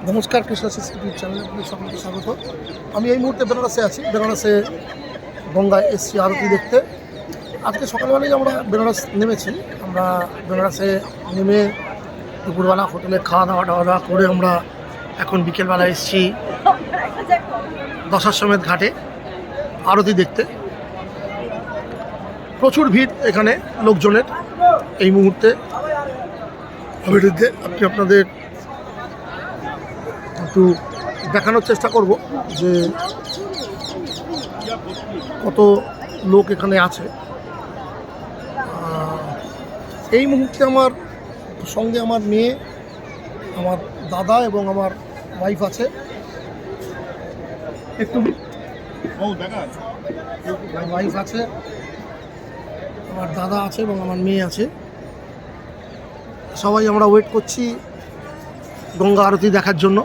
নমস্কার, কৃষ্ণা ইউটিউব চ্যানেলে আপনাদের সকলকে স্বাগত। আমি এই মুহূর্তে বেনারসে আছি। বেনারসে গঙ্গায় এসছি আরতি দেখতে। আজকে সকালবেলায় আমরা বেনারস নেমেছি। আমরা বেনারসে নেমে দুপুরবেলা হোটেলে খাওয়া দাওয়া করে আমরা এখন বিকেলবেলা এসছি দশাশ্বমেধ ঘাটে আরতি দেখতে। প্রচুর ভিড় এখানে লোকজনের। এই মুহূর্তে আপনি আপনাদের একটু দেখানোর চেষ্টা করব যে কত লোক এখানে আছে। এই মুহূর্তে আমার সঙ্গে আমার মেয়ে, আমার দাদা এবং আমার ওয়াইফ আছে। একটু ওয়াইফ আছে, আমার দাদা আছে এবং আমার মেয়ে আছে। সবাই আমরা ওয়েট করছি গঙ্গা আরতি দেখার জন্য।